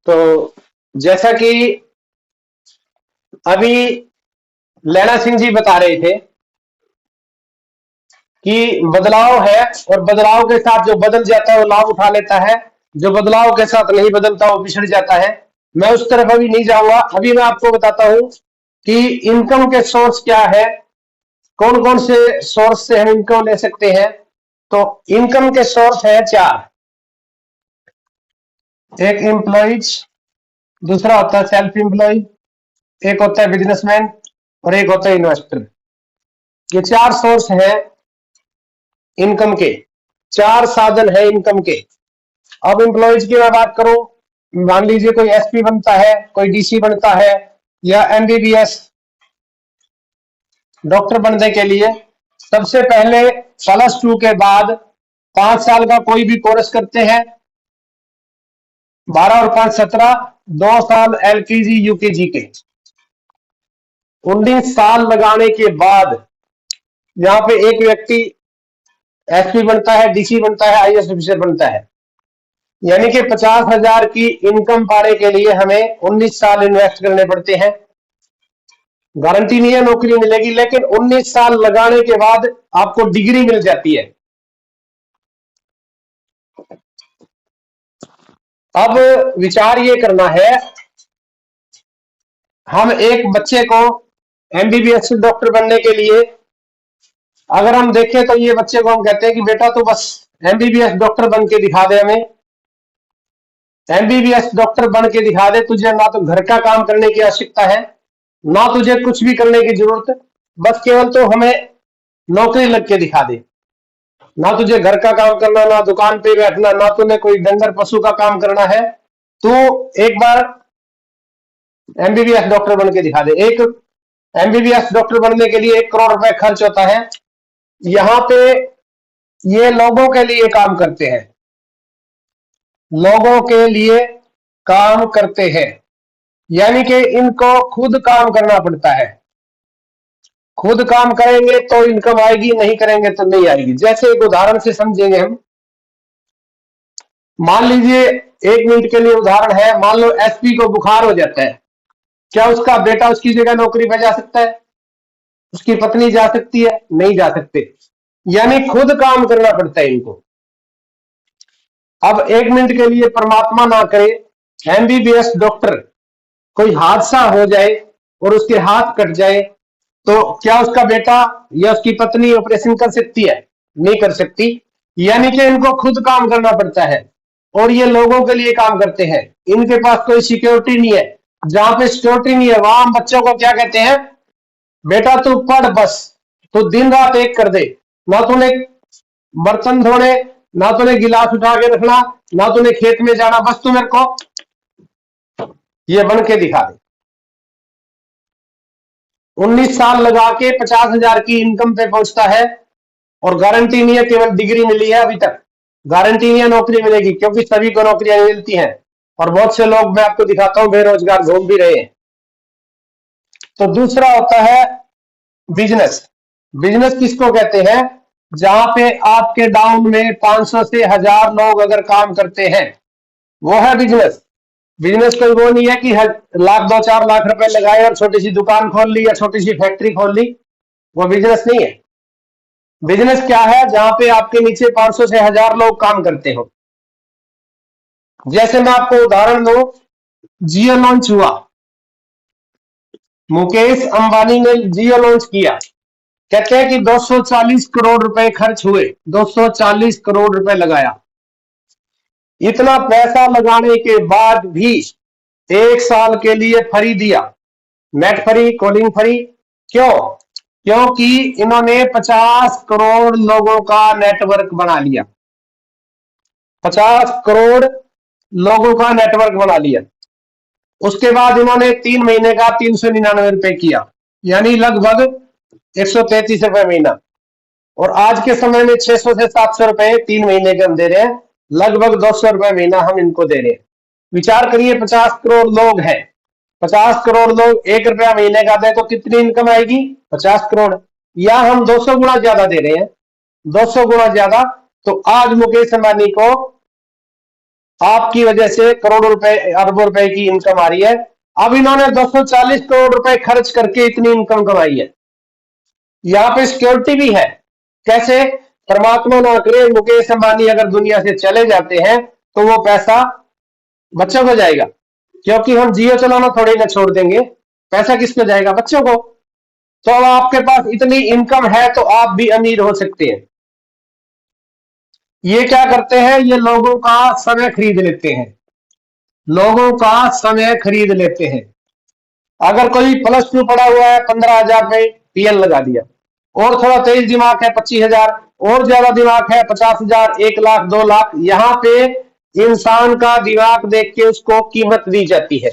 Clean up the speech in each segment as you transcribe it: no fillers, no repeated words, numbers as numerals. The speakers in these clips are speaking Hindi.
तो जैसा कि अभी लैला सिंह जी बता रहे थे कि बदलाव है और बदलाव के साथ जो बदल जाता है वो लाभ उठा लेता है, जो बदलाव के साथ नहीं बदलता वो पिछड़ जाता है। मैं उस तरफ अभी नहीं जाऊंगा। अभी मैं आपको बताता हूं कि इनकम के सोर्स क्या है, कौन कौन से सोर्स से हम इनकम ले सकते हैं। तो इनकम के सोर्स है चार। एक एम्प्लॉइज, दूसरा होता है सेल्फ एम्प्लॉय, एक होता है बिजनेसमैन और एक होता है इन्वेस्टर। ये चार सोर्स है इनकम के, चार साधन है इनकम के। अब एम्प्लॉइज की मैं बात करूं, मान लीजिए कोई एसपी बनता है, कोई डीसी बनता है, या एमबीबीएस डॉक्टर बनने के लिए सबसे पहले +2 के बाद 5 साल का कोई भी कोर्स करते हैं। 12 और 5 17, 2 साल एलकेजी यूकेजी के। 19 साल लगाने के बाद यहाँ पे एक व्यक्ति एसपी बनता है, डीसी बनता है, आईएएस ऑफिसर बनता है। यानी कि 50,000 की इनकम पाने के लिए हमें 19 साल इन्वेस्ट करने पड़ते हैं। गारंटी नहीं है नौकरी मिलेगी, लेकिन 19 साल लगाने के बाद आपको डिग्री मिल जाती है। अब विचार ये करना है, हम एक बच्चे को एमबीबीएस डॉक्टर बनने के लिए अगर हम देखें तो ये बच्चे को हम कहते हैं कि बेटा तू बस एमबीबीएस डॉक्टर बन के दिखा दे, हमें एमबीबीएस डॉक्टर बन के दिखा दे। तुझे ना तो घर का काम करने की आवश्यकता है, ना तुझे कुछ भी करने की जरूरत, बस केवल तो हमें नौकरी लग के दिखा दे। ना तुझे घर का काम करना, ना दुकान पे बैठना, ना तूने कोई डंगर पशु का काम करना है। तू एक बार एमबीबीएस डॉक्टर बन के दिखा दे। एक एमबीबीएस डॉक्टर बनने के लिए 1 करोड़ रुपए खर्च होता है। यहाँ पे ये लोगों के लिए काम करते हैं, लोगों के लिए काम करते हैं, यानी कि इनको खुद काम करना पड़ता है। खुद काम करेंगे तो इनकम आएगी, नहीं करेंगे तो नहीं आएगी। जैसे एक उदाहरण से समझेंगे हम। मान लीजिए 1 मिनट के लिए उदाहरण है, मान लो एसपी को बुखार हो जाता है, क्या उसका बेटा उसकी जगह नौकरी पे जा सकता है? उसकी पत्नी जा सकती है? नहीं जा सकते। यानी खुद काम करना पड़ता है इनको। अब 1 मिनट के लिए परमात्मा ना करे एमबीबीएस डॉक्टर कोई हादसा हो जाए और उसके हाथ कट जाए, तो क्या उसका बेटा या उसकी पत्नी ऑपरेशन कर सकती है? नहीं कर सकती। यानी कि इनको खुद काम करना पड़ता है और ये लोगों के लिए काम करते हैं। इनके पास कोई सिक्योरिटी नहीं है। जहां पे सिक्योरिटी नहीं है वहां हम बच्चों को क्या कहते हैं, बेटा तू पढ़, बस तू दिन रात एक कर दे, ना तूने बर्तन धोने, ना तूने गिलास उठा के रखना, ना तूने खेत में जाना, बस तू मेरे को ये बन के दिखा दे। 19 साल लगा के 50,000 की इनकम पे पहुंचता है और गारंटी नहीं है, केवल डिग्री मिली है अभी तक, गारंटी नहीं है नौकरी मिलेगी, क्योंकि सभी को नौकरियां मिलती हैं और बहुत से लोग मैं आपको दिखाता हूं बेरोजगार घूम भी रहे हैं। तो दूसरा होता है बिजनेस। बिजनेस किसको कहते हैं? जहां पे आपके डाउन में 500 से 1000 लोग अगर काम करते हैं, वो है बिजनेस। बिजनेस कोई वो नहीं है कि लाख 2-4 लाख रुपए लगाए और छोटी सी दुकान खोल ली या छोटी सी फैक्ट्री खोल ली, वो बिजनेस नहीं है। बिजनेस क्या है? जहां पे आपके नीचे 500 से 1000 लोग काम करते हो। जैसे मैं आपको उदाहरण दूं, जियो लॉन्च हुआ, मुकेश अंबानी ने जियो लॉन्च किया, कहते हैं कि 240 करोड़ रुपए खर्च हुए, 240 करोड़ रुपए लगाया। इतना पैसा लगाने के बाद भी 1 साल के लिए फ्री दिया, नेट फ्री, कॉलिंग फ्री। क्यों? क्योंकि इन्होंने 50 करोड़ लोगों का नेटवर्क बना लिया। 50 करोड़ लोगों का नेटवर्क बना लिया। उसके बाद इन्होंने 3 महीने का 399 रुपए किया, यानी लगभग 133 रुपए महीना। और आज के समय में 600 से 700 रुपए 3 महीने के हम दे रहे हैं, लगभग 200 रुपए महीना हम इनको दे रहे हैं। विचार करिए, 50 करोड़ लोग हैं, 50 करोड़ लोग 1 रुपया महीने का दे तो कितनी इनकम आएगी? 50 करोड़। या हम 200 गुना ज्यादा दे रहे हैं, 200 गुना ज्यादा। तो आज मुकेश अंबानी को आपकी वजह से करोड़ों रुपए, अरबों रुपए की इनकम आ रही है। अब इन्होंने 240 करोड़ रुपए खर्च करके इतनी इनकम कमाई है। यहाँ पे सिक्योरिटी भी है। कैसे? परमात्मा ना करे मुकेश अंबानी अगर दुनिया से चले जाते हैं तो वो पैसा बच्चों को जाएगा, क्योंकि हम जियो चलाना थोड़ी ना छोड़ देंगे। पैसा किस पे जाएगा? बच्चों को। तो अब आपके पास इतनी इनकम है तो आप भी अमीर हो सकते हैं। ये क्या करते हैं? ये लोगों का समय खरीद लेते हैं, लोगों का समय खरीद लेते हैं। अगर कोई +2 पढ़ा हुआ है 15,000 पे पीएल लगा दिया, और थोड़ा तेज दिमाग है 25,000, और ज्यादा दिमाग है 50,000, 1 लाख, 2 लाख। यहां पे इंसान का दिमाग देख के उसको कीमत दी जाती है।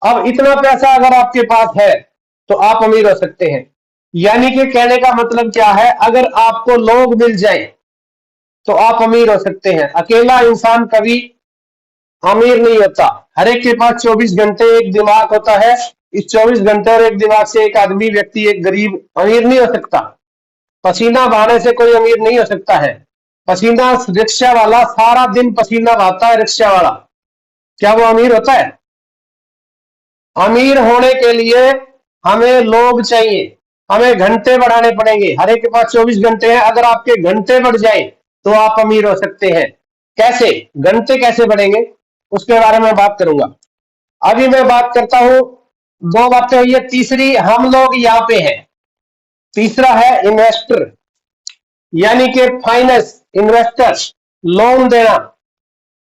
अब इतना पैसा अगर आपके पास है तो आप अमीर हो सकते हैं। यानी कि कहने का मतलब क्या है? अगर आपको लोग मिल जाए तो आप अमीर हो सकते हैं। अकेला इंसान कभी अमीर नहीं होता। हर एक के पास 24 घंटे एक दिमाग होता है। इस 24 घंटे और एक दिमाग से एक आदमी, व्यक्ति, एक गरीब अमीर नहीं हो सकता। पसीना बहाने से कोई अमीर नहीं हो सकता है। पसीना, रिक्शा वाला सारा दिन पसीना बहाता है, रिक्शा वाला, क्या वो अमीर होता है? अमीर होने के लिए हमें लोग चाहिए, हमें घंटे बढ़ाने पड़ेंगे। हर एक के पास 24 घंटे हैं, अगर आपके घंटे बढ़ जाए तो आप अमीर हो सकते हैं। कैसे? घंटे कैसे बढ़ेंगे उसके बारे में बात करूंगा। अभी मैं बात करता हूं, 2 बातें हुई है। तीसरी, हम लोग यहां पे हैं। तीसरा है इन्वेस्टर, यानी कि फाइनेंस, इन्वेस्टर, लोन देना।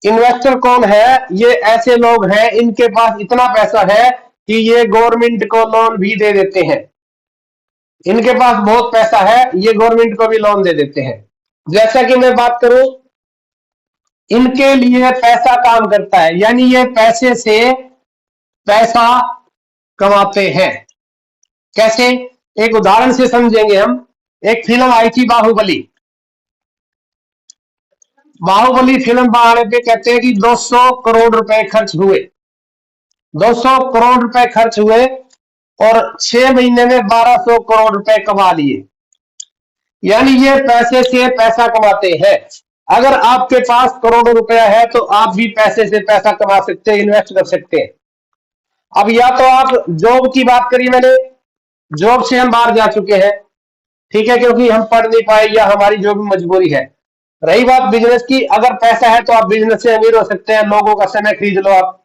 इन्वेस्टर कौन है? ये ऐसे लोग हैं इनके पास इतना पैसा है कि ये गवर्नमेंट को लोन भी दे देते हैं। इनके पास बहुत पैसा है, ये गवर्नमेंट को भी लोन दे देते हैं। जैसा कि मैं बात करूं, इनके लिए पैसा काम करता है, यानी ये पैसे से पैसा कमाते हैं। कैसे? एक उदाहरण से समझेंगे हम। एक फिल्म आई थी बाहुबली। बाहुबली फिल्म बनाने पे कहते हैं कि 200 करोड़ रुपए खर्च हुए। 200 करोड़ रुपए खर्च हुए और 6 महीने में 1200 करोड़ रुपए कमा लिए। यानी ये पैसे से पैसा कमाते हैं। अगर आपके पास करोड़ों रुपया है तो आप भी पैसे से पैसा कमा सकते हैं, इन्वेस्ट कर सकते हैं। अब या तो आप, जॉब की बात करी मैंने, जॉब से हम बाहर जा चुके हैं, ठीक है, क्योंकि हम पढ़ नहीं पाए या हमारी जो भी मजबूरी है। रही बात बिजनेस की, अगर पैसा है तो आप बिजनेस से अमीर हो सकते हैं, लोगों का समय खरीद लो आप।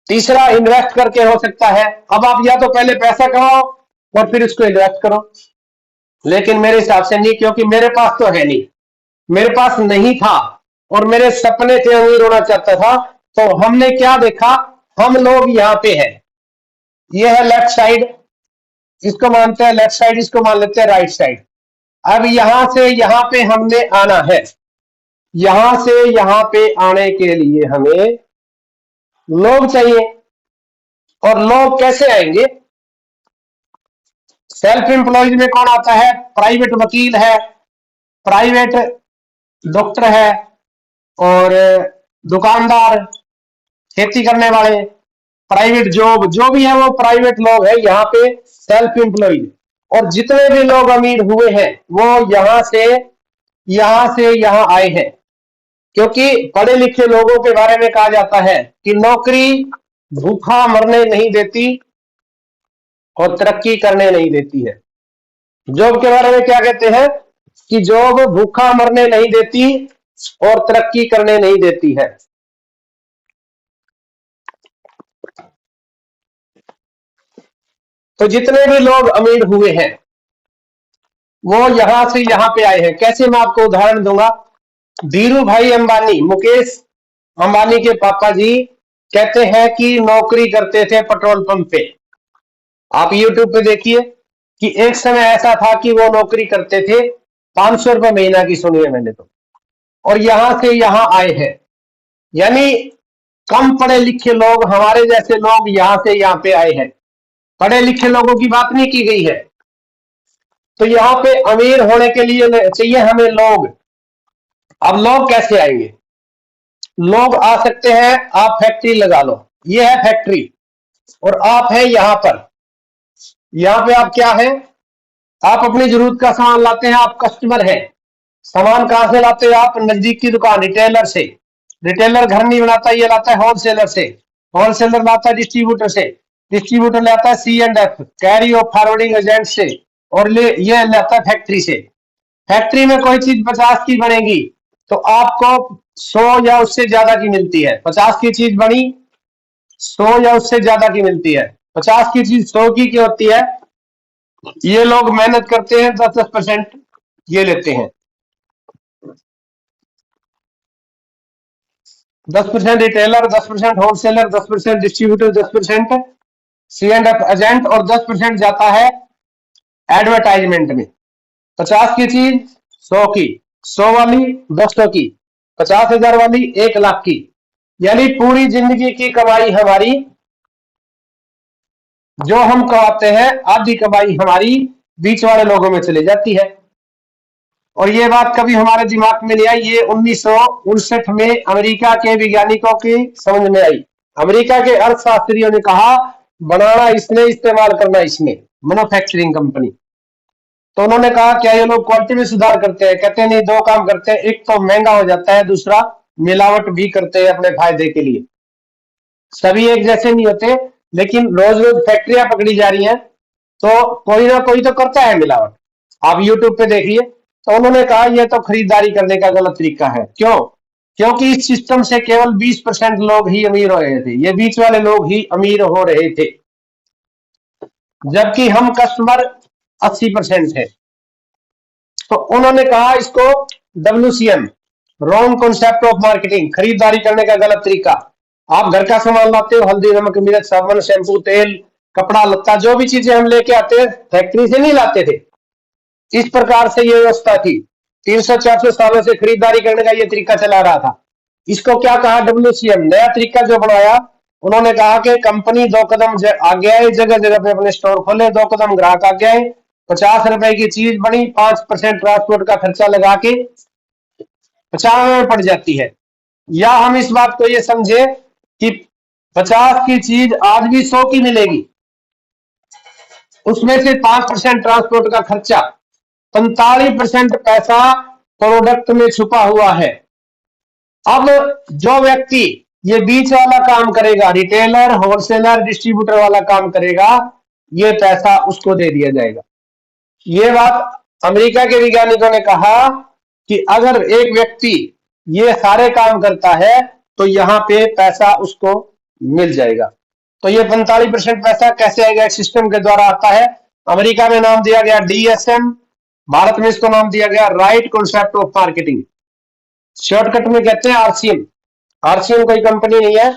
तीसरा, इन्वेस्ट करके हो सकता है। अब आप या तो पहले पैसा कमाओ और फिर उसको इन्वेस्ट करो, लेकिन मेरे हिसाब से नहीं, क्योंकि मेरे पास तो है नहीं, मेरे पास नहीं था और मेरे सपने थे, अमीर होना चाहता था। तो हमने क्या देखा? हम लोग यहाँ पे हैं, ये है लेफ्ट साइड, इसको मानते हैं लेफ्ट साइड, इसको मान लेते हैं राइट साइड। अब यहां से यहां पे हमने आना है। यहां से यहां पे आने के लिए हमें लोग चाहिए। और लोग कैसे आएंगे? सेल्फ एम्प्लॉयज में कौन आता है? प्राइवेट वकील है, प्राइवेट डॉक्टर है, और दुकानदार, खेती करने वाले, प्राइवेट जॉब, जो भी है वो प्राइवेट लोग है यहाँ पे, सेल्फ एम्प्लॉयड। और जितने भी लोग अमीर हुए हैं वो यहां से यहां आए हैं। क्योंकि पढ़े लिखे लोगों के बारे में कहा जाता है कि नौकरी भूखा मरने नहीं देती और तरक्की करने नहीं देती है। जॉब के बारे में क्या कहते हैं? कि जॉब भूखा मरने नहीं देती और तरक्की करने नहीं देती है। तो जितने भी लोग अमीर हुए हैं वो यहां से यहां पे आए हैं। कैसे? मैं आपको उदाहरण दूंगा। धीरू भाई अंबानी, मुकेश अंबानी के पापा जी, कहते हैं कि नौकरी करते थे पेट्रोल पंप पे। आप यूट्यूब पे देखिए कि एक समय ऐसा था कि वो नौकरी करते थे, 500 रुपए महीना की, सुनी है मैंने तो, और यहां से यहां आए हैं। यानी कम पढ़े लिखे लोग, हमारे जैसे लोग यहां से यहां पे आए हैं। पढ़े लिखे लोगों की बात नहीं की गई है। तो यहाँ पे अमीर होने के लिए चाहिए हमें लोग। अब लोग कैसे आएंगे? लोग आ सकते हैं, आप फैक्ट्री लगा लो, ये है फैक्ट्री, और आप है यहां पर। यहां पे आप क्या है? आप अपनी जरूरत का सामान लाते हैं, आप कस्टमर हैं। सामान कहां से लाते हो आप? नजदीक की दुकान, रिटेलर से। रिटेलर घर नहीं बनाता, ये लाता है होलसेलर से। होलसेलर लाता है डिस्ट्रीब्यूटर से। डिस्ट्रीब्यूटर लाता है C&F, कैरी और फॉरवर्डिंग एजेंट से। और ये लाता है फैक्ट्री से। फैक्ट्री में कोई चीज 50 की बनेगी तो आपको 100 या उससे ज्यादा की मिलती है। 50 की चीज बनी 100 या उससे ज्यादा की मिलती है। 50 की चीज 100 की क्या होती है? ये लोग मेहनत करते हैं, 10-10% ये लेते हैं। 10% retailer, 10% wholesaler, 10% distributor, 10% C&F agent और 10% जाता है एडवर्टाइजमेंट में। 50 की चीज 100 की, 100 वाली 200 की, 50,000 वाली 1 लाख की। यानी पूरी जिंदगी की कमाई हमारी, जो हम कमाते हैं आधी कमाई हमारी बीच वाले लोगों में चली जाती है। और ये बात कभी हमारे दिमाग में नहीं आई, ये 1959 में अमेरिका के वैज्ञानिकों की समझ में आई। अमेरिका के अर्थशास्त्रियों ने कहा बनाना इसने, इस्तेमाल करना इसने, मैन्युफैक्चरिंग कंपनी। तो उन्होंने कहा क्या ये लोग क्वालिटी में सुधार करते हैं? कहते हैं नहीं, दो काम करते हैं, एक तो महंगा हो जाता है, दूसरा मिलावट भी करते हैं अपने फायदे के लिए। सभी एक जैसे नहीं होते, लेकिन रोज रोज फैक्ट्रियां पकड़ी जा रही हैं तो कोई ना कोई तो करता है मिलावट। आप यूट्यूब पे देखिए। तो उन्होंने कहा यह तो खरीदारी करने का गलत तरीका है। क्यों? क्योंकि इस सिस्टम से केवल 20% लोग ही अमीर हो रहे थे, ये बीच वाले लोग ही अमीर हो रहे थे, जबकि हम कस्टमर 80% है। तो उन्होंने कहा इसको WCM, wrong concept of marketing, खरीदारी करने का गलत तरीका। आप घर का सामान लाते हो, हल्दी, नमक, मिर्च, साबुन, शैम्पू, तेल, कपड़ा लत्ता, जो भी चीजें हम लेके आते हैं फैक्ट्री से नहीं लाते थे। इस प्रकार से ये व्यवस्था थी। 300-400 सालों से खरीदारी करने का ये तरीका चला रहा था। इसको क्या कहा? WCM, नया तरीका जो बनाया। उन्होंने कहा कि कंपनी 2 कदम आगे आए, जगह जगह पे अपने स्टोर खोले, 2 कदम ग्राहक आगे आए। 50 रुपए की चीज बनी, 5% ट्रांसपोर्ट का खर्चा लगा के 50 में पड़ जाती है। या हम इस बात को ये समझे कि 50 की चीज आज भी 100 की मिलेगी, उसमें से 5% ट्रांसपोर्ट का खर्चा, 45% पैसा प्रोडक्ट में छुपा हुआ है। अब जो व्यक्ति ये बीच वाला काम करेगा, रिटेलर, होलसेलर, डिस्ट्रीब्यूटर वाला काम करेगा, ये पैसा उसको दे दिया जाएगा। ये बात अमेरिका के वैज्ञानिकों ने कहा कि अगर एक व्यक्ति ये सारे काम करता है तो यहां पे पैसा उसको मिल जाएगा। तो ये 45% पैसा कैसे आएगा? एक सिस्टम के द्वारा आता है। अमेरिका में नाम दिया गया DSM, भारत में इसको नाम दिया गया right concept of marketing. Shortcut में कहते हैं RCM। RCM कोई कंपनी नहीं है।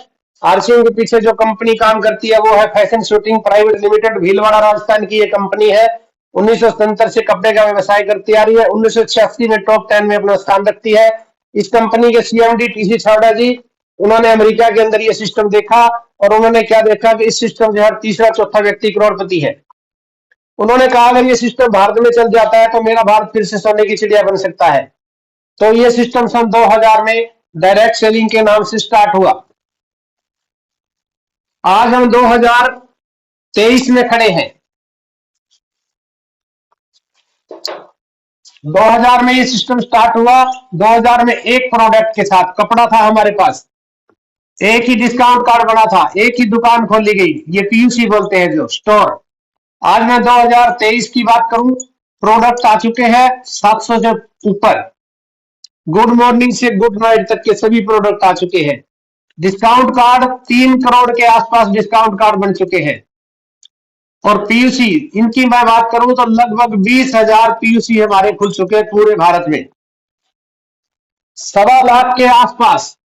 RCM के पीछे जो कंपनी काम करती है वो है fashion shooting private limited, Bhilwara Rajasthan की ये कंपनी है। 1977 से कपड़े का व्यवसाय करती आ रही है। 1986 में टॉप 10 में अपना स्थान रखती है। इस कंपनी के CMD TC छावड़ा जी, उन्होंने अमेरिका के अंदर ये सिस्टम देखा और उन्होंने क्या देखा कि इस सिस्टम से हर तीसरा चौथा व्यक्ति करोड़पति है। उन्होंने कहा अगर ये सिस्टम भारत में चल जाता है तो मेरा भारत फिर से सोने की चिड़िया बन सकता है। तो ये सिस्टम सन 2000 में डायरेक्ट सेलिंग के नाम से स्टार्ट हुआ। आज हम 2023 में खड़े हैं। 2000 में ये सिस्टम स्टार्ट हुआ। 2000 में एक प्रोडक्ट के साथ कपड़ा था हमारे पास, एक ही डिस्काउंट कार्ड बना था, एक ही दुकान खोली गई, ये PUC बोलते हैं जो स्टोर। आज मैं 2023 की बात करूं, प्रोडक्ट आ चुके हैं 700 से ऊपर। गुड मॉर्निंग से गुड नाइट तक के सभी प्रोडक्ट आ चुके हैं। डिस्काउंट कार्ड 3 करोड़ के आसपास डिस्काउंट कार्ड बन चुके हैं। और PUC इनकी मैं बात करूं तो लगभग 20,000 PUC हमारे खुल चुके हैं पूरे भारत में। 1.25 लाख के आसपास,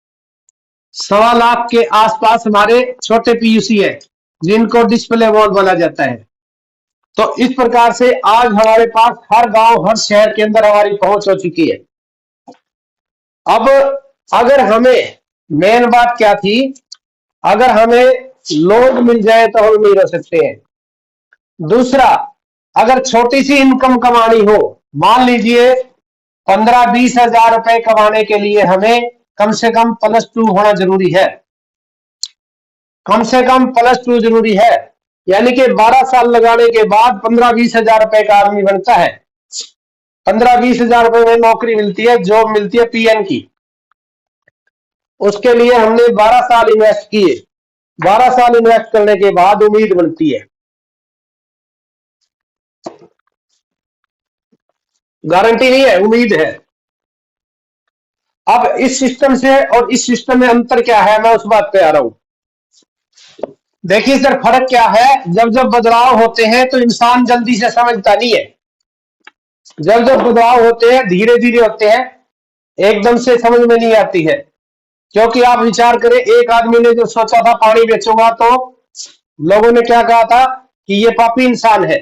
1.25 लाख के आसपास हमारे छोटे PUC है जिनको डिस्प्ले वॉल बोला जाता है। तो इस प्रकार से आज हमारे पास हर गांव, हर शहर के अंदर हमारी पहुंच हो चुकी है। अब अगर हमें, मेन बात क्या थी, अगर हमें लोड मिल जाए तो हम अमीर हो सकते हैं। दूसरा, अगर छोटी सी इनकम कमानी हो, मान लीजिए 15-20 हजार रुपए कमाने के लिए हमें कम से कम +2 होना जरूरी है। कम से कम +2 जरूरी है, यानी कि 12 साल लगाने के बाद 15-20 हजार रुपए का आदमी बनता है। 15-20 हजार रुपए में नौकरी मिलती है, जॉब मिलती है पीएन की। उसके लिए हमने 12 साल इन्वेस्ट किए। 12 साल इन्वेस्ट करने के बाद उम्मीद बनती है, गारंटी नहीं है, उम्मीद है। अब इस सिस्टम से और इस सिस्टम में अंतर क्या है, मैं उस बात पे आ रहा हूं। देखिए सर, फर्क क्या है, जब जब बदलाव होते हैं तो इंसान जल्दी से समझता नहीं है। जब जब बदलाव होते हैं धीरे धीरे होते हैं, एकदम से समझ में नहीं आती है। क्योंकि आप विचार करें, एक आदमी ने जो सोचा था पानी बेचूंगा, तो लोगों ने क्या कहा था कि ये पापी इंसान है,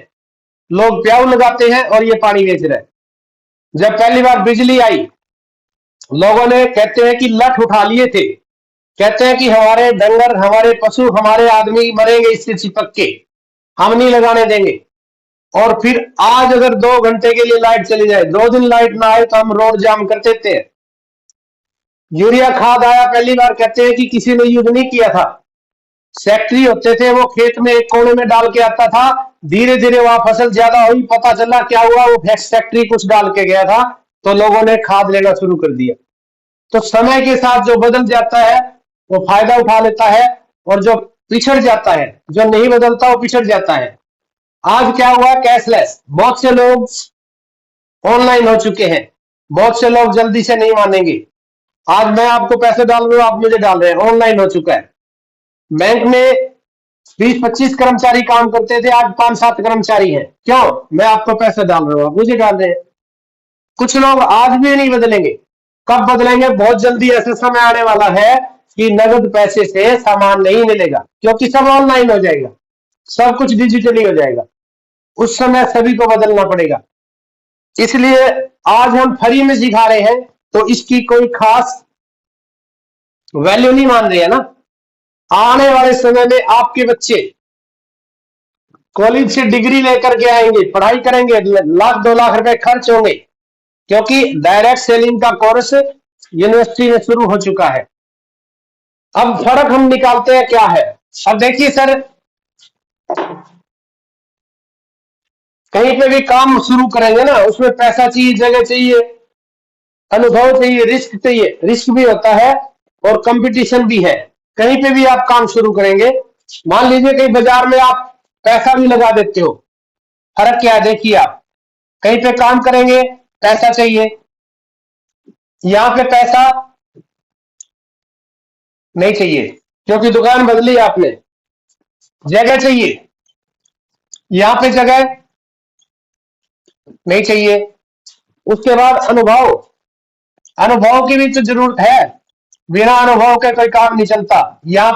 लोग प्याऊ लगाते हैं और ये पानी बेच रहे हैं। जब पहली बार बिजली आई, लोगों ने कहते हैं कि लठ उठा लिए थे, कहते हैं कि हमारे डंगर, हमारे पशु, हमारे आदमी मरेंगे इससे चिपक के, हम नहीं लगाने देंगे। और फिर आज अगर 2 घंटे के लिए लाइट चली जाए, 2 दिन लाइट ना आए, तो हम रोड जाम कर देते हैं। यूरिया खाद आया, पहली बार कहते हैं कि किसी ने यूज नहीं किया था। सेक्ट्री होते थे, वो खेत में एक कोने में डाल के आता था, धीरे धीरे वहां फसल ज्यादा हुई, पता चला क्या हुआ, वो फैक्ट्री कुछ डाल के गया था, तो लोगों ने खाद लेना शुरू कर दिया। तो समय के साथ जो बदल जाता है वो फायदा उठा लेता है, और जो पिछड़ जाता है, जो नहीं बदलता, वो पिछड़ जाता है। आज क्या हुआ, कैशलेस। बहुत से लोग ऑनलाइन हो चुके हैं, बहुत से लोग जल्दी से नहीं मानेंगे। आज मैं आपको पैसे डाल रहा हूं, आप मुझे डाल रहे हैं, ऑनलाइन हो चुका है। बैंक में 20-25 कर्मचारी काम करते थे, आज 5-7 कर्मचारी हैं। क्यों? मैं आपको पैसे डाल रहा हूं, आप मुझे डाल रहे हैं। कुछ लोग आज भी नहीं बदलेंगे। कब बदलेंगे? बहुत जल्दी ऐसा समय आने वाला है कि नगद पैसे से सामान नहीं मिलेगा, क्योंकि सब ऑनलाइन हो जाएगा, सब कुछ डिजिटली हो जाएगा। उस समय सभी को बदलना पड़ेगा। इसलिए आज हम फ्री में सिखा रहे हैं, तो इसकी कोई खास वैल्यू नहीं मान रहे हैं ना। आने वाले समय में आपके बच्चे कॉलेज से डिग्री लेकर के आएंगे, पढ़ाई करेंगे, 1-2 लाख रुपए खर्च होंगे, क्योंकि डायरेक्ट सेलिंग का कोर्स यूनिवर्सिटी में शुरू हो चुका है। अब फर्क हम निकालते हैं क्या है। अब देखिए सर, कहीं पे भी काम शुरू करेंगे ना, उसमें पैसा चाहिए, जगह चाहिए, अनुभव चाहिए, रिस्क चाहिए। रिस्क भी होता है और कंपटीशन भी है। कहीं पे भी आप काम शुरू करेंगे, मान लीजिए कहीं बाजार में आप पैसा भी लगा देते हो, फर्क क्या है देखिए आप। कहीं पे काम करेंगे, पैसा चाहिए, यहां पे पैसा नहीं चाहिए, क्योंकि दुकान बदली आपने। जगह चाहिए, यहां पे जगह नहीं चाहिए। उसके बाद अनुभव, अनुभव की भी तो जरूरत है, बिना अनुभव के कोई काम नहीं चलता। यहाँ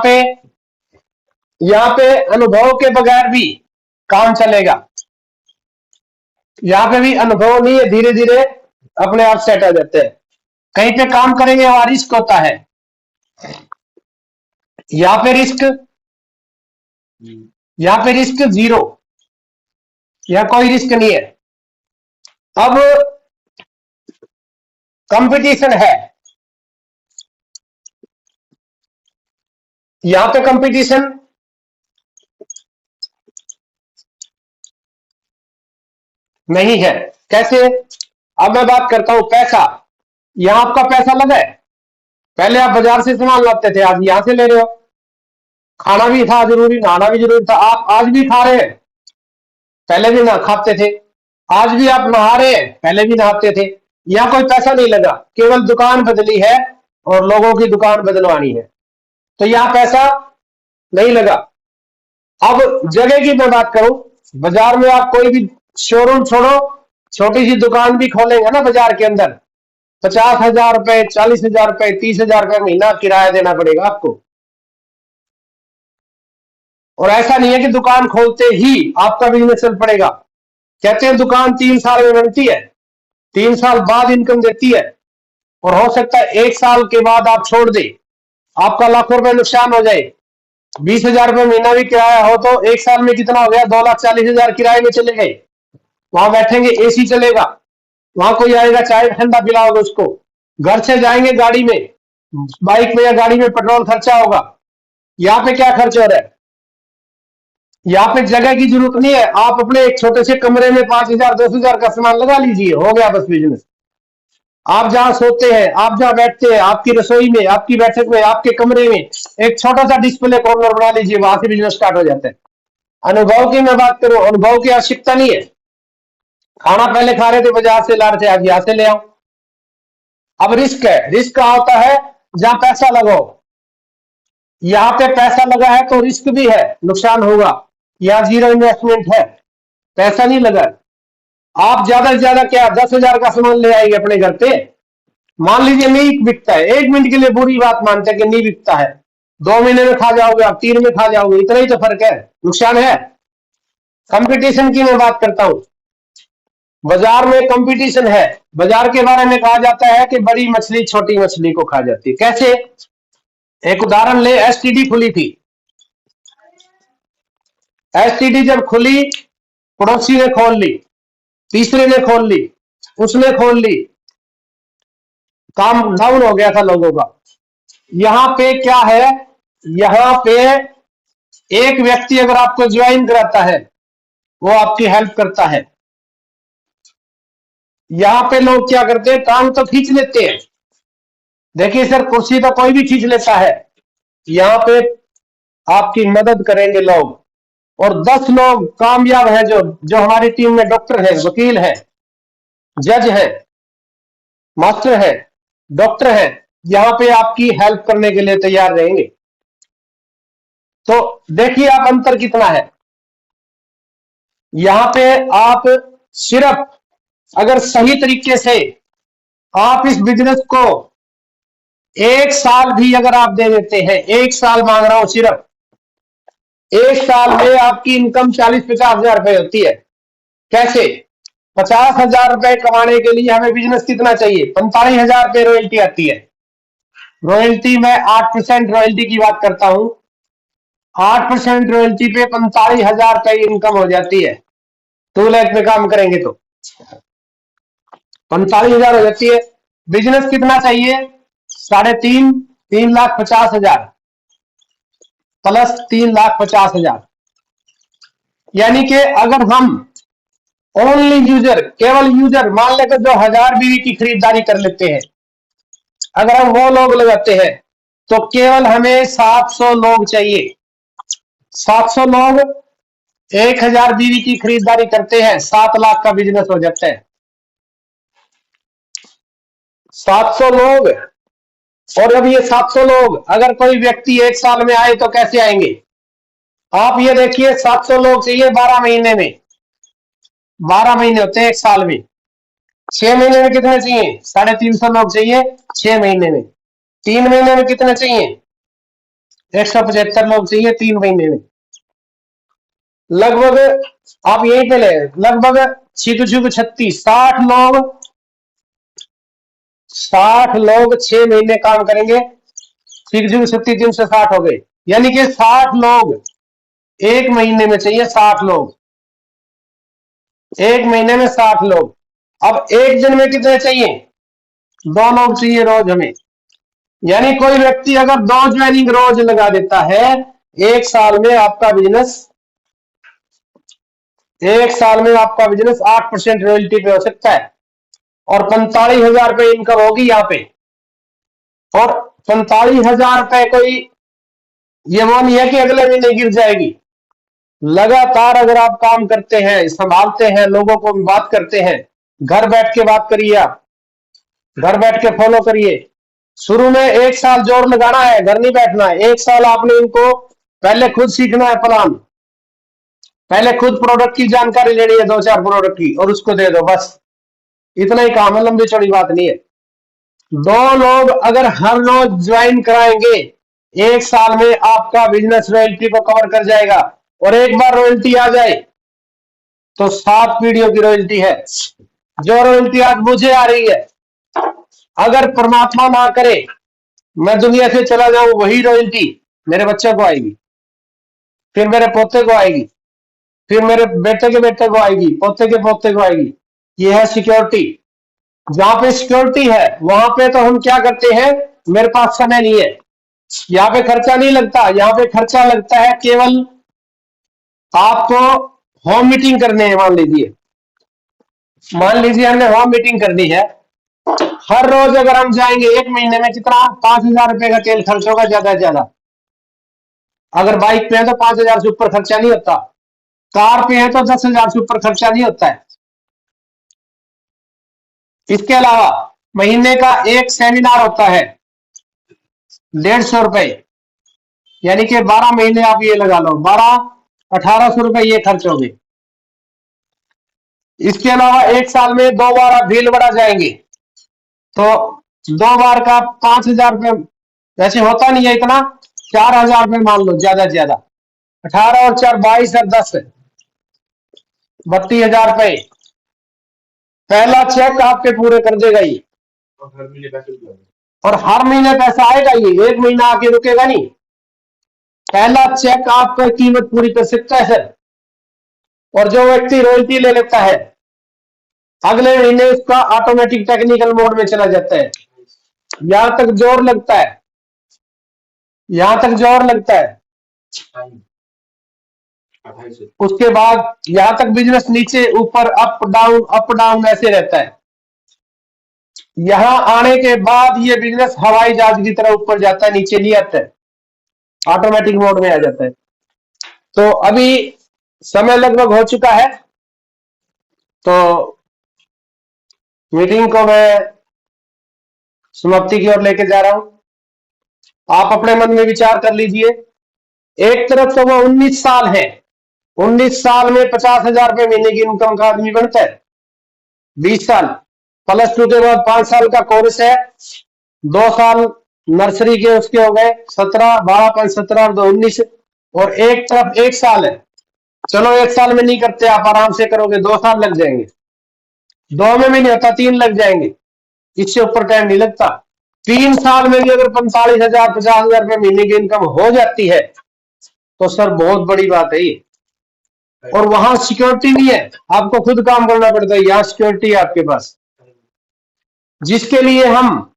पे अनुभव के बगैर भी काम चलेगा। यहाँ पे भी अनुभव नहीं है, धीरे धीरे अपने आप सेट हो जाते हैं। कहीं पे काम करेंगे वहां रिस्क होता है, यहाँ पे रिस्क, यहाँ पे रिस्क जीरो, यहाँ कोई रिस्क नहीं है। अब कंपटीशन है, यहाँ पे कंपटीशन नहीं है। कैसे? अब मैं बात करता हूं पैसा। यहां आपका पैसा लगा है, पहले आप बाजार से सामान लाते थे, आज यहां से ले रहे हो। खाना भी था जरूरी, नहाना भी जरूरी था, आप आज भी खा रहे हैं, पहले भी ना खाते थे। आज भी आप नहा रहे हैं, पहले भी नहाते थे। यहाँ कोई पैसा नहीं लगा, केवल दुकान बदली है और लोगों की दुकान बदलवानी है, तो यहाँ पैसा नहीं लगा। अब जगह की मैं बात करूं, बाजार में आप कोई भी शोरूम छोड़ो, छोटी सी दुकान भी खोलेंगे ना बाजार के अंदर, 50,000 रुपए, 40,000 रुपए, 30,000 रुपए महीना किराया देना पड़ेगा आपको। और ऐसा नहीं है कि दुकान खोलते ही आपका बिजनेस चल पड़ेगा। कहते हैं दुकान 3 साल में बनती है, 3 साल बाद इनकम देती है, और हो सकता है 1 साल के बाद आप छोड़ दे, आपका लाखों रुपए नुकसान हो जाए। 20,000 रुपए महीना भी किराया हो तो 1 साल में कितना हो गया, 2,40,000 किराए में चले गए। वहां बैठेंगे, एसी चलेगा, वहां कोई आएगा चाय ठंडा पिलाओगे उसको, घर से जाएंगे गाड़ी में, बाइक में या गाड़ी में पेट्रोल खर्चा होगा। यहाँ पे क्या खर्च हो रहा है? यहाँ पे जगह की जरूरत नहीं है, आप अपने एक छोटे से कमरे में 5,000 10,000 का सामान लगा लीजिए, हो गया बस बिजनेस। आप जहां सोते हैं, आप जहां बैठते हैं, आपकी रसोई में, आपकी बैठक में, आपके कमरे में एक छोटा सा डिस्प्ले कॉर्नर बना लीजिए, वहां से बिजनेस स्टार्ट हो जाता है। अनुभव की मैं बात करूं, अनुभव की आवश्यकता नहीं है। खाना पहले खा रहे थे बाजार से ला रहे थे, आज यहां से ले आओ। अब रिस्क है, रिस्क कहां होता है? जहां पैसा लगाओ। यहां पे पैसा लगा है तो रिस्क भी है, नुकसान होगा। यहां जीरो इन्वेस्टमेंट है, पैसा नहीं लगा। आप ज्यादा से ज्यादा क्या 10,000 का सामान ले आएंगे अपने घर पे, मान लीजिए नहीं बिकता है, 1 मिनट के लिए बुरी बात मानते हैं कि नहीं बिकता है, 2 महीने में खा जाओगे आप, 3 में खा जाओगे, इतना ही तो फर्क है, नुकसान है। कंपटीशन की मैं बात करता हूं, बाजार में कंपटीशन है। बाजार के बारे में कहा जाता है कि बड़ी मछली छोटी मछली को खा जाती है। कैसे? एक उदाहरण ले, एसटीडी खुली थी। एसटीडी जब खुली, पड़ोसी ने खोल ली, तीसरे ने खोल ली, उसने खोल ली, काम डाउन हो गया था लोगों का। यहां पे क्या है? यहां पे एक व्यक्ति अगर आपको ज्वाइन कराता है, वो आपकी हेल्प करता है। यहां पे लोग क्या करते हैं, काम तो खींच लेते हैं। देखिए सर, कुर्सी तो कोई भी खींच लेता है, यहां पे आपकी मदद करेंगे लोग। और 10 लोग कामयाब हैं जो जो हमारी टीम में डॉक्टर है, वकील है, जज है, मास्टर है, डॉक्टर है, यहां पे आपकी हेल्प करने के लिए तैयार रहेंगे। तो देखिए आप अंतर कितना है। यहां पे आप सिर्फ अगर सही तरीके से आप इस बिजनेस को 1 साल भी अगर आप दे देते हैं, 1 साल मांग रहा हूं सिर्फ, 1 साल में आपकी इनकम 40-50 हजार रुपए होती है। कैसे? 50 हजार रुपए कमाने के लिए हमें बिजनेस कितना चाहिए? 45 हजार रुपए रॉयल्टी आती है। रॉयल्टी में 8% रॉयल्टी की बात करता हूं, 8% रॉयल्टी पे 45 हजार रुपए इनकम हो जाती है। 2 लाख में काम करेंगे तो 45 हजार हो जाती है। बिजनेस कितना चाहिए? 3.5, 3,50,000 प्लस 3,50,000। यानी कि अगर हम ओनली यूजर, केवल यूजर मान लेकर जो 1000 बीवी की खरीदारी कर लेते हैं, अगर हम वो लोग लगाते हैं तो केवल हमें 700 लोग चाहिए। 700 लोग 1000 बीवी की खरीदारी करते हैं, 7 लाख का बिजनेस हो जाता है। 700 लोग, और अब ये 700 लोग अगर कोई व्यक्ति 1 साल में आए तो कैसे आएंगे? आप ये देखिए, 700 लोग चाहिए 12 महीने में, 12 महीने होते हैं 1 साल में। 6 महीने में कितने चाहिए? 350 लोग चाहिए 6 महीने में। 3 महीने में कितने चाहिए? 175 लोग चाहिए 3 महीने में। लगभग आप यहीं पे ले, लगभग 36 60 लोग, 60 लोग 6 महीने काम करेंगे, 36 से 60 हो गए, यानी कि 60 लोग 1 महीने में चाहिए। 60 लोग 1 महीने में 60 लोग। अब एक दिन में कितने चाहिए? 2 लोग चाहिए रोज हमें। यानी कोई व्यक्ति अगर 2 ज्वाइनिंग रोज लगा देता है, 1 साल में आपका बिजनेस 8% रॉयल्टी पे हो सकता है, और 45 हजार रुपए इनकम होगी यहाँ पे। और 45 हजार रुपए कोई ये वो नहीं है कि अगले महीने गिर जाएगी। लगातार अगर आप काम करते हैं, संभालते हैं, लोगों को बात करते हैं, घर बैठ के बात करिए, आप घर बैठ के फॉलो करिए। शुरू में 1 साल जोर लगाना है, घर नहीं बैठना है। 1 साल आपने इनको पहले खुद सीखना है प्लान, पहले खुद प्रोडक्ट की जानकारी लेनी है, 2-4 प्रोडक्ट की, और उसको दे दो, बस इतना ही काम है, लंबी चौड़ी बात नहीं है। 2 लोग अगर हर रोज ज्वाइन कराएंगे, 1 साल में आपका बिजनेस रॉयल्टी को कवर कर जाएगा। और एक बार रॉयल्टी आ जाए तो 7 पीढ़ियों की रॉयल्टी है। जो रॉयल्टी आज मुझे आ रही है, अगर परमात्मा ना करे मैं दुनिया से चला जाऊं, वही रॉयल्टी मेरे बच्चे को आएगी, फिर मेरे पोते को आएगी, फिर मेरे बेटे के बेटे को आएगी, पोते के पोते को आएगी। ये है सिक्योरिटी। जहां पे सिक्योरिटी है वहां पे तो हम क्या करते हैं, मेरे पास समय नहीं है, यहाँ पे खर्चा नहीं लगता। यहाँ पे खर्चा लगता है केवल आपको होम मीटिंग करनी है। मान लीजिए हमने होम मीटिंग करनी है। हर रोज अगर हम जाएंगे, एक महीने में कितना 5,000 रुपए का तेल खर्च होगा ज्यादा से ज्यादा। अगर बाइक पे है तो 5,000 से ऊपर खर्चा नहीं होता। कार पे है तो 10,000 से ऊपर खर्चा नहीं होता है। इसके अलावा महीने का एक सेमिनार होता है 150 रुपए, यानी कि 12 महीने आप ये लगा लो, 1800 रुपए ये खर्च होंगे। इसके अलावा एक साल में 2 बार आप भीलवाड़ा जाएंगे तो 2 बार का 5,000 रुपए, वैसे होता नहीं है इतना, 4,000 रुपए मान लो ज्यादा से ज्यादा। 18 और 4 22 और 10 32,000 रुपए पहला चेक आपके पूरे कर देगा ये। और हर महीने पैसा आएगा, ये एक महीना आके रुकेगा नहीं। पहला चेक आपका कीमत पूरी कर सकता है सर। और जो व्यक्ति रॉयल्टी ले लेता है, अगले महीने उसका ऑटोमेटिक टेक्निकल मोड में चला जाता है। यहां तक जोर लगता है, यहां तक जोर लगता है। उसके बाद यहां तक बिजनेस नीचे ऊपर अप डाउन ऐसे रहता है। यहां आने के बाद ये बिजनेस हवाई जहाज की तरह ऊपर जाता है, नीचे नहीं आता है, ऑटोमेटिक मोड में आ जाता है। तो अभी समय लगभग हो चुका है, तो मीटिंग को मैं समाप्ति की ओर लेके जा रहा हूं। आप अपने मन में विचार कर लीजिए। एक तरफ तो वो 19 साल है, 19 साल में 50,000 रुपए महीने की इनकम का आदमी बनता है। 20 साल +2 के बाद 5 साल का कोर्स है, 2 साल नर्सरी के उसके हो गए 17, 12 5 17 और 2 19। और एक तरफ 1 साल है। चलो 1 साल में नहीं करते, आप आराम से करोगे 2 साल लग जाएंगे। 2 में भी नहीं होता, 3 लग जाएंगे, इससे ऊपर टाइम नहीं लगता। 3 साल में भी अगर 45,000 50,000 रुपए महीने की इनकम हो जाती है तो सर बहुत बड़ी बात है ये। और वहां सिक्योरिटी नहीं है, आपको खुद काम करना पड़ता है। यहाँ सिक्योरिटी है आपके पास, जिसके लिए हम,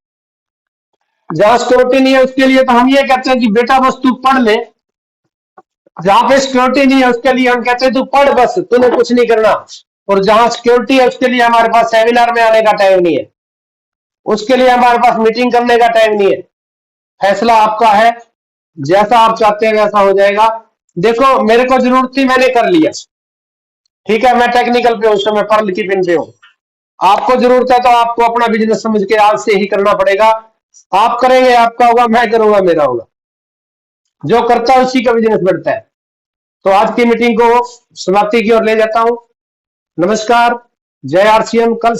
जहां सिक्योरिटी नहीं है उसके लिए तो हम ये कहते हैं कि बेटा बस तू पढ़ ले। जहां पे सिक्योरिटी नहीं है उसके लिए हम कहते हैं तू पढ़, बस तूने कुछ नहीं करना। और जहां सिक्योरिटी है उसके लिए हमारे पास सेमिनार में आने का टाइम नहीं है, उसके लिए हमारे पास मीटिंग करने का टाइम नहीं है। फैसला आपका है, जैसा आप चाहते हैं वैसा हो जाएगा। देखो मेरे को जरूरत थी, मैंने कर लिया, ठीक है, मैं टेक्निकल पे हूं, उस समय पर्ल की पिन पे हूं। आपको जरूरत है तो आपको अपना बिजनेस समझ के आज से ही करना पड़ेगा। आप करेंगे आपका होगा, मैं करूंगा मेरा होगा। जो करता है उसी का बिजनेस बढ़ता है। तो आज की मीटिंग को समाप्ति की ओर ले जाता हूं। नमस्कार, जय आरसीएम। कल